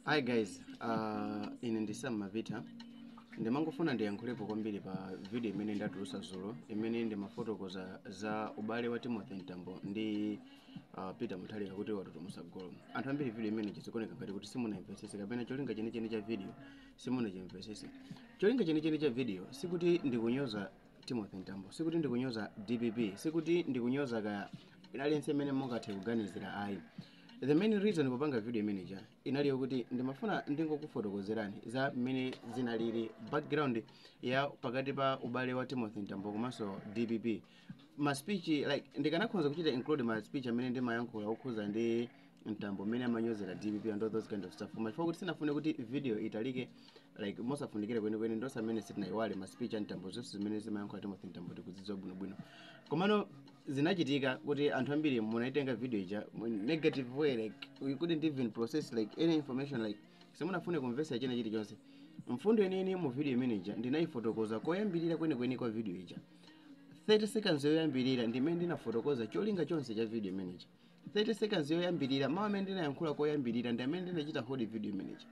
Hi guys, ine ndi Sam Malvitha. Ndimangofuna ndiyankhulepo kwambiri pa video imene ndatulutsa dzulo imene ndimafotokoza za ubale wa Timothy Mtambo ndi Peter Mutharika kuti watutumusa golo. Anthu ambiri video imene chizikuoneka ngati kuti simunayimvetsese kapena cholinga chenicheni cha video simunachimvetsese. Cholinga chenicheni cha video sikuti ndikunyoza Timothy Mtambo, sikuti ndikunyoza DPP, sikuti ndikunyoza kaya aliyense imene mungathe kuganizira ayi. The main reason kupanga video manager inali yokuti ndimafuna ndingokufotokozerani za mmene zinalili background ya pakati pa ubale wa Timothy Mtambo komanso DPP. Ma speech like ndikanakhoza kuchita include ma speech amene ndimayankhula okhuza ndi Mtambo mmene amanyozera DPP and all those kind of stuff. Koma kuti sinafune kuti video italike like mosafunikire kwenikweni ndosa amene sitinayiwale ma speech a Mtambo zonse zimene zimayankhula Timothy Mtambo tikudzidziwa bwinobwino. Komano zinachitika kuti anthu ambiri munaitenga video ija negative way, like we couldn't even process like any information, like simunafune kumvesa china chilichonse. Mfundo yeniyeni mu video manager ndinayifotokoza koyambirira kwenikweni kwa video ija. 30 seconds yoyambirira ndimene ndinafotokoza cholinga chonse cha video manager. 30 seconds yoyambirira mawu amene ndinayankhula koyambirira ndi amene ndinachita hold video manager.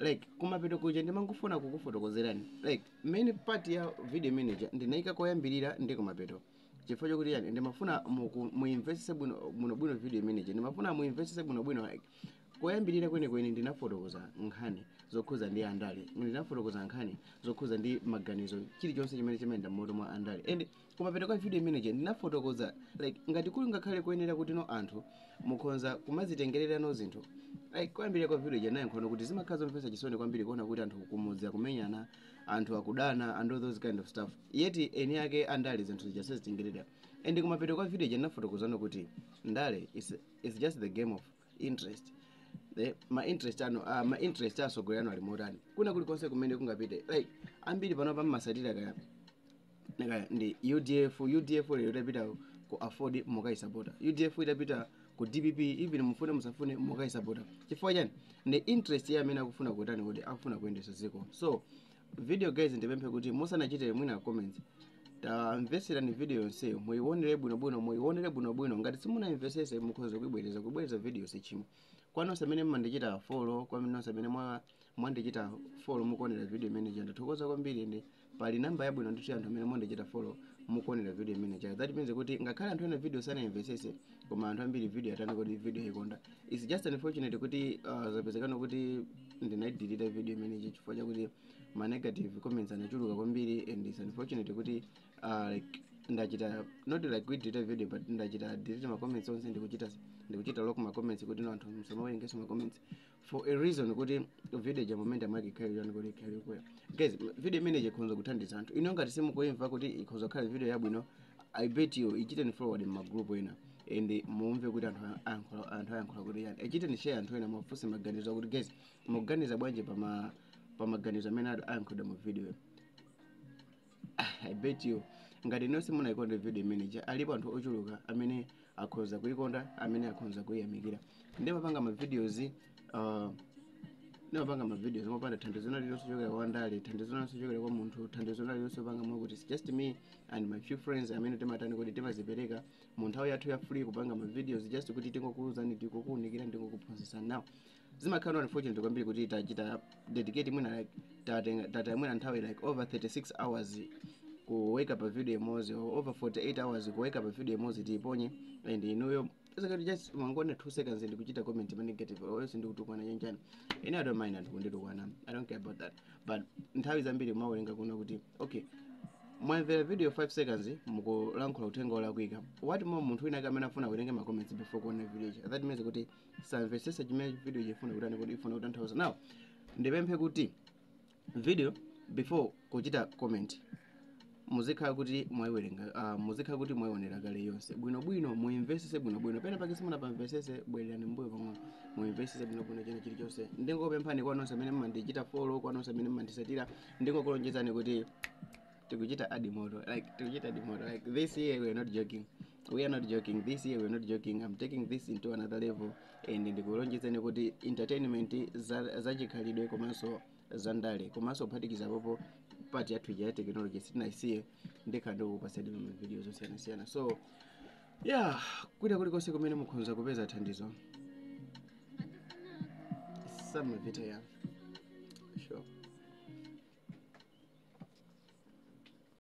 Like kumapeto kuja ndimangofuna kukufotokozerani like main part ya video manager ndinayika koyambirira ndi kumapeto. Chifukwa chokuti yani ndimafuna muinvestise bwinobwino video manager, ndimafuna muinvestise bwinobwino like koyambirira kwenikweni ndinafotokoza nkhani zokhuza ndi andale, ndinafotokoza nkhani zokhuza ndi maganizo chilichonse chimene chimayenda m'moto mwa andale. And kumapeto kwa video manager ndinafotokoza like ngati kuli ngakhale kuyenera kuti no anthu mukhonza kumazitengerera no zinthu like koyambirira kwa video janayankhula kuti zimakhala zomvetsa chisoni kwambiri kuona kuti anthu kumudzi akumenyana, anthu akudana and all those kind of stuff, yeti eni ake andale zinthu zijasazitengerera. And kumapeto kwa video janafotokozano kuti ndale is just the game of interest. My interest asogolano ali motani kuna kulikonse kumene kungapite like ambiri pano pammasatira kaya ndi UDF lero itapita ku afford mukaisapota, UDF itapita ku DPP even mufune musafune mukaisapota. Chifukwa chani ndi interest ya amene akufuna kutani kuti akufuna kuyendesa ziko. So video guys ndipemphe kuti musanachite mwina comments tamvesera ni video yonse muiwonere bwinobwino ngati simuna investese mukhoza kubwereza video sichimo. Kwano samene mmandichita follow, kwano samene mwandichita follow mukuonera video manager ndathokoza kwambiri. Ndi pali number yabwino ndithu anthu amene mwandichita follow mukuonera video manager. That means kuti ngakhale anthu ena video sana investese koma anthu ambiri video atani kuti video ikonda. It's just unfortunate kuti zapezekana kuti ndinadelete video manager chifukwa chakuti ma negative comments anachuluka kwambiri. And it's unfortunate kuti like ndachita not like we delete video but ndachita delete ma comments onse ndikuchita lock ma comments kuti no anthu msamawerengeso ma comments for a reason kuti video ja moment amake carry on kuti carry kwa. Guys video manager khonza kuthandiza anthu ino ngati simukuimva kuti ikhoza khala video yabwino I bet you ichiteni forward ma group ena and muumve kuti anthu ayankhula kuti yani ichiteni share anthu ena mufunse maganizo kuti guys muganiza bwanje pa maganizo amene ayankhula mu video. I bet you ngati nonse munaikonda video manager alipo anthu ochuluka amene akhoza kuikonda, amene akhoza kuyamikira. Ndimapanga ma videos mopanda thandizo lililonse kuchokera kwa ndale, thandizo lililonse kuchokera kwa munthu, thandizo lililonse panga mwa kuti it's just me and my few friends amene timatani kuti timazipereka mu nthawi yathu ya free kupanga ma videos just kuti tingokuuzani tikukuunikira ndingokuphunzitsa. Now zimakhala unfortunate kwambiri kuti tachita dedicate mwina like tata mwina nthawi like over 36 hours ku wake up a video mozi or over 48 hours ku wake up a video mozi tiponye. And inuyo sakati just mangone 2 seconds ndi kuchita comment ma negative or else ndi kutukwana nyanjani. And I don't mind and kunditukwana, I don't care about that. But nthawi zambiri mawerenga kuna kuti okay mwamvera video 5 seconds mukulankhula uthenga ola kuika what more munthu wina kamene afuna kutenga ma comments before kuona video. That means kuti samvesesa chimene video ifuna kutani kuti ifuna kutanthauza. Now ndipemphe kuti video before kuchita comment muzikhala kuti mwayiwerenga, muzikhala kuti mwayionera kale yonse bwinobwino, muinvestise bwinobwino. Pena pake simuna pamvesese bwererani mbuyo pamwe muinvestise bwinobwino chilichonse. Ndingopemphani kwa nonse amene mmandichita follow, kwa nonse amene mmandisatira ndingokulonjezani kuti tikuchita adimoto like this year we are not joking, this year we are not joking. I'm taking this into another level and ndikulonjezani kuti entertainment za chikhalidwe komanso zandale komanso kuphatikiza popo part ya technology sitinayisiye ndikhandokupasadi mu videos zosiyana. So Yeah, kwina kulikonse kumene mukhoza kupeza thandizo. Sam Malvitha ya.